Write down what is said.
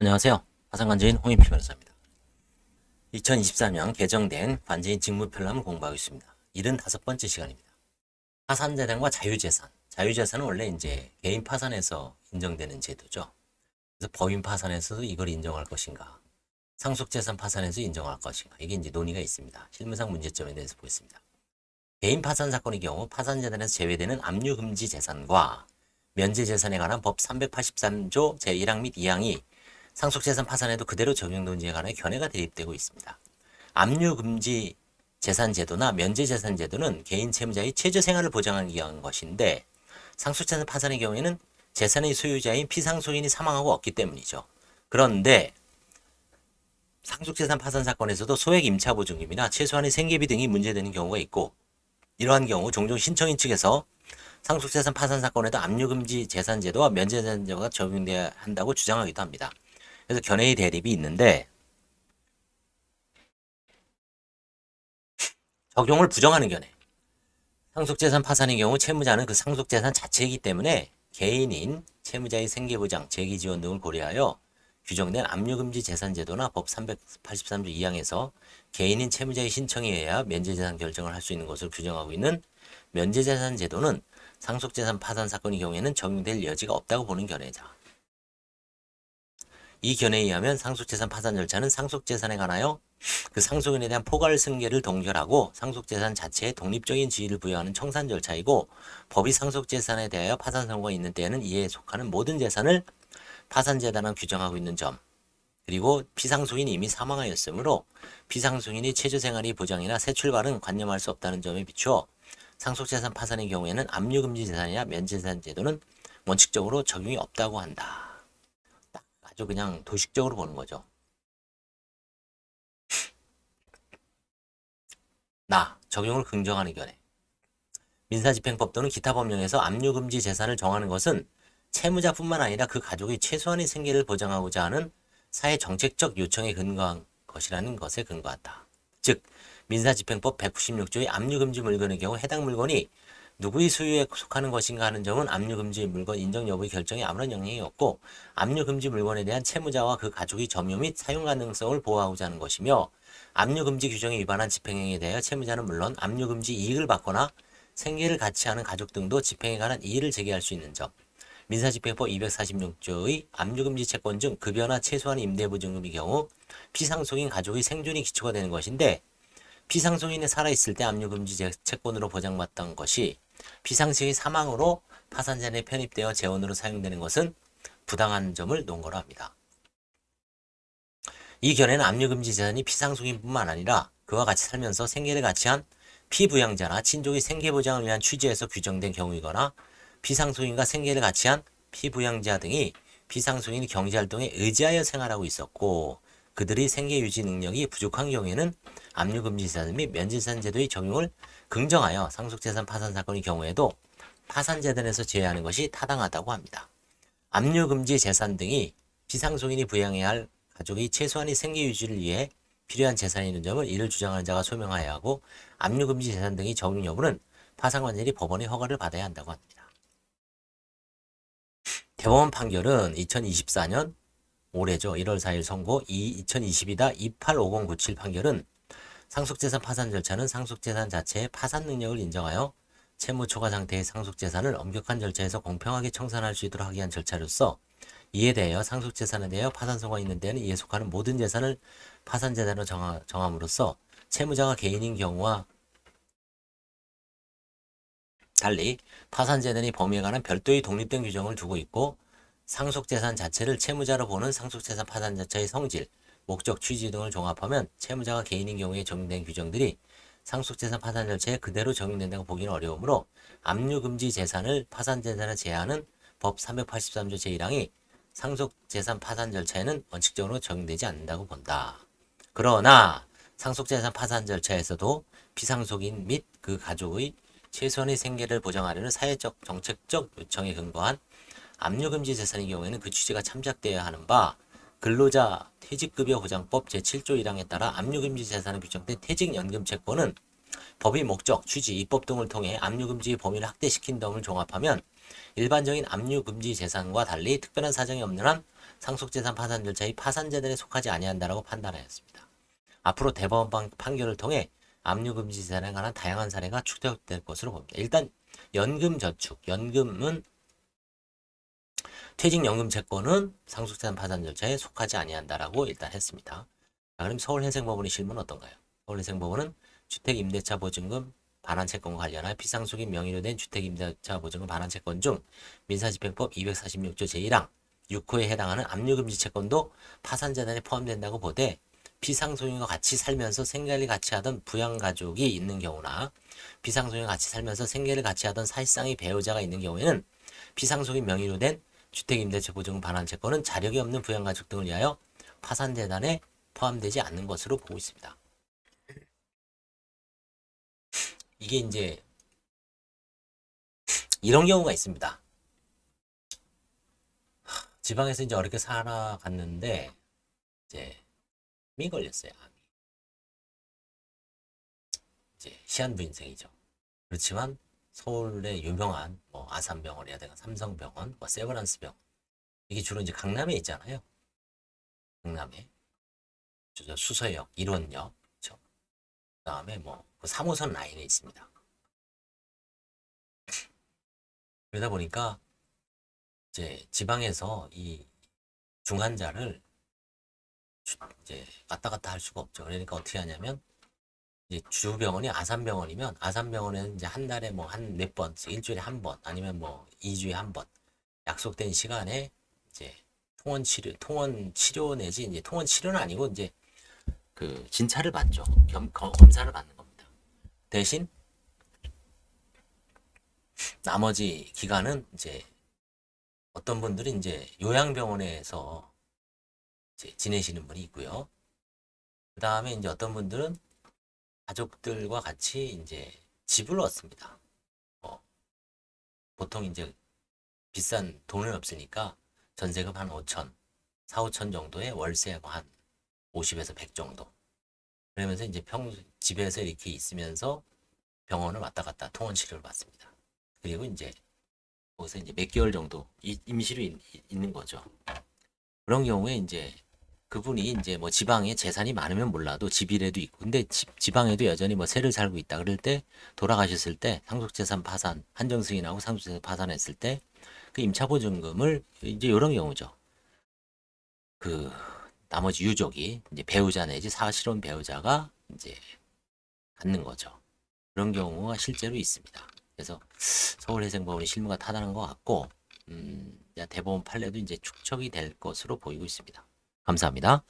안녕하세요. 화상관제인 홍인필 변호사입니다. 2024년 개정된 관제인 직무편람을 공부하고 있습니다. 75번째 시간입니다. 파산재산과 자유재산. 자유재산은 원래 이제 개인 파산에서 인정되는 제도죠. 그래서 법인 파산에서도 이걸 인정할 것인가, 상속재산 파산에서 인정할 것인가, 이게 이제 논의가 있습니다. 실무상 문제점에 대해서 보겠습니다. 개인 파산 사건의 경우 파산재산에서 제외되는 압류금지 재산과 면제재산에 관한 법 383조 제1항 및 2항이 상속재산 파산에도 그대로 적용되는지에 관해 견해가 대립되고 있습니다. 압류금지 재산제도나 면제재산제도는 개인 채무자의 최저생활을 보장하기 위한 것인데, 상속재산 파산의 경우에는 재산의 소유자인 피상속인이 사망하고 없기 때문이죠. 그런데 상속재산 파산 사건에서도 소액 임차보증금이나 최소한의 생계비 등이 문제되는 경우가 있고, 이러한 경우 종종 신청인 측에서 상속재산 파산 사건에도 압류금지 재산제도와 면제재산제도가 적용돼야 한다고 주장하기도 합니다. 그래서 견해의 대립이 있는데, 적용을 부정하는 견해. 상속재산 파산의 경우 채무자는 그 상속재산 자체이기 때문에 개인인 채무자의 생계보장, 재기지원 등을 고려하여 규정된 압류금지 재산제도나 법 383조 2항에서 개인인 채무자의 신청에 의하여 면제재산 결정을 할 수 있는 것을 규정하고 있는 면제재산제도는 상속재산 파산 사건의 경우에는 적용될 여지가 없다고 보는 견해다. 이 견해에 의하면 상속재산 파산 절차는 상속재산에 관하여 그 상속인에 대한 포괄 승계를 동결하고 상속재산 자체에 독립적인 지위를 부여하는 청산 절차이고, 법이 상속재산에 대하여 파산 선고가 있는 때에는 이에 속하는 모든 재산을 파산재단으로 규정하고 있는 점, 그리고 피상속인이 이미 사망하였으므로 피상속인이 최저생활의 보장이나 새 출발은 관념할 수 없다는 점에 비추어 상속재산 파산의 경우에는 압류금지 재산이나 면제재산 제도는 원칙적으로 적용이 없다고 한다. 아주 그냥 도식적으로 보는 거죠. 적용을 긍정하는 견해. 민사집행법 또는 기타 법령에서 압류금지 재산을 정하는 것은 채무자뿐만 아니라 그 가족의 최소한의 생계를 보장하고자 하는 사회 정책적 요청에 근거한 것이라는 것에 근거한다. 즉, 민사집행법 196조의 압류금지 물건의 경우 해당 물건이 누구의 소유에 속하는 것인가 하는 점은 압류금지 물건 인정 여부의 결정에 아무런 영향이 없고, 압류금지 물건에 대한 채무자와 그 가족의 점유 및 사용 가능성을 보호하고자 하는 것이며, 압류금지 규정에 위반한 집행행위에 대하여 채무자는 물론 압류금지 이익을 받거나 생계를 같이 하는 가족 등도 집행에 관한 이의를 제기할 수 있는 점. 민사집행법 246조의 압류금지 채권 중 급여나 최소한 임대보증금의 경우 피상속인 가족의 생존이 기초가 되는 것인데, 피상속인이 살아있을 때 압류금지 채권으로 보장받던 것이 피상속인 사망으로 파산재산에 편입되어 재원으로 사용되는 것은 부당한 점을 논거로 합니다. 이 견해는 압류금지 재산이 피상속인뿐만 아니라 그와 같이 살면서 생계를 같이 한 피부양자나 친족의 생계보장을 위한 취지에서 규정된 경우이거나, 피상속인과 생계를 같이 한 피부양자 등이 피상속인의 경제활동에 의지하여 생활하고 있었고 그들의 생계유지 능력이 부족한 경우에는 압류금지 재산 및 면제재산 제도의 적용을 긍정하여 상속재산 파산 사건의 경우에도 파산재단에서 제외하는 것이 타당하다고 합니다. 압류금지 재산 등이 피상속인이 부양해야 할 가족의 최소한의 생계유지를 위해 필요한 재산이라는 점을 이를 주장하는 자가 소명하여야 하고, 압류금지 재산 등의 적용 여부는 파산관절이 법원의 허가를 받아야 한다고 합니다. 대법원 판결은 2024년 올해죠. 1월 4일 선고 2022-285097 판결은 상속재산 파산 절차는 상속재산 자체의 파산 능력을 인정하여 채무 초과 상태의 상속재산을 엄격한 절차에서 공평하게 청산할 수 있도록 하기 위한 절차로서, 이에 대하여 상속재산에 대하여 파산 선고가 있는 데는 이에 속하는 모든 재산을 파산재산으로 정함으로써 채무자가 개인인 경우와 달리 파산재단의 범위에 관한 별도의 독립된 규정을 두고 있고, 상속재산 자체를 채무자로 보는 상속재산 파산 자체의 성질, 목적, 취지 등을 종합하면 채무자가 개인인 경우에 적용된 규정들이 상속재산 파산 절차에 그대로 적용된다고 보기는 어려우므로 압류금지 재산을 파산재산에 제한하는 법 383조 제1항이 상속재산 파산 절차에는 원칙적으로 적용되지 않는다고 본다. 그러나 상속재산 파산 절차에서도 피상속인 및 그 가족의 최소한의 생계를 보장하려는 사회적 정책적 요청에 근거한 압류금지 재산의 경우에는 그 취지가 참작되어야 하는 바, 근로자 퇴직급여 보장법 제7조 1항에 따라 압류금지 재산에 규정된 퇴직연금 채권은 법의 목적, 취지, 입법 등을 통해 압류금지의 범위를 확대시킨 점을 종합하면 일반적인 압류금지 재산과 달리 특별한 사정이 없는 한 상속재산 파산 절차의 파산재단에 속하지 아니한다라고 판단하였습니다. 앞으로 대법원 판결을 통해 압류금지 재산에 관한 다양한 사례가 추적될 것으로 봅니다. 일단 연금저축, 연금은 퇴직연금 채권은 상속재산 파산 절차에 속하지 아니한다라고 일단 했습니다. 자, 그럼 서울행정법원의 실무는 어떤가요? 서울행정법원은 주택임대차 보증금 반환 채권과 관련하여 피상속인 명의로 된 주택임대차 보증금 반환 채권 중 민사집행법 246조 제1항 6호에 해당하는 압류금지 채권도 파산재단에 포함된다고 보되 피상속인과 같이 살면서 생계를 같이 하던 부양가족이 있는 경우나 피상속인과 같이 살면서 생계를 같이 하던 사실상의 배우자가 있는 경우에는 피상속인 명의로 된 주택임대차 보증금 반환 채권은 자력이 없는 부양가족 등을 위하여 파산재단에 포함되지 않는 것으로 보고 있습니다. 이게 이제 이런 경우가 있습니다. 지방에서 이제 어렵게 살아갔는데 이제 암이 걸렸어요. 암이. 이제 시한부 인생이죠. 그렇지만 서울의 유명한 뭐 아산병원이라든가 삼성병원, 뭐 세브란스병원 이게 주로 이제 강남에 있잖아요. 강남에 수서역, 일원역, 그렇죠? 그다음에 뭐 그 3호선 라인에 있습니다. 그러다 보니까 이제 지방에서 이 중환자를 이제 왔다 갔다 할 수가 없죠. 그러니까 어떻게 하냐면 이제 주병원이 아산병원이면 아산병원에는 이제 한 달에 뭐 한 몇 번, 일주일에 한 번, 아니면 뭐 2주에 한 번 약속된 시간에 이제 통원 치료 내지 이제 통원 치료는 아니고 이제 그 진찰을 받죠. 검사를 받는 겁니다. 대신 나머지 기간은 이제 어떤 분들이 이제 요양병원에서 이제 지내시는 분이 있고요. 그 다음에 이제 어떤 분들은 가족들과 같이 이제 집을 얻습니다. 보통 이제 비싼 돈은 없으니까 전세금 한 5천, 4, 5천 정도에 월세하고 한 50에서 100 정도. 그러면서 이제 집에서 이렇게 있으면서 병원을 왔다 갔다 통원 치료를 받습니다. 그리고 이제 거기서 이제 몇 개월 정도 임시로 있는 거죠. 그런 경우에 이제 그분이 이제 뭐 지방에 재산이 많으면 몰라도 집이라도 있고 근데 지방에도 여전히 뭐 세를 살고 있다 그럴 때 돌아가셨을 때 상속재산 파산 한정 승인하고 상속재산 파산했을 때 그 임차보증금을 이제 이런 경우죠. 그 나머지 유족이 이제 배우자 내지 사실혼 배우자가 이제 갖는 거죠. 그런 경우가 실제로 있습니다. 그래서 서울해상법원의 실무가 타당한 것 같고 대법원 판례도 이제 축적이 될 것으로 보이고 있습니다. 감사합니다.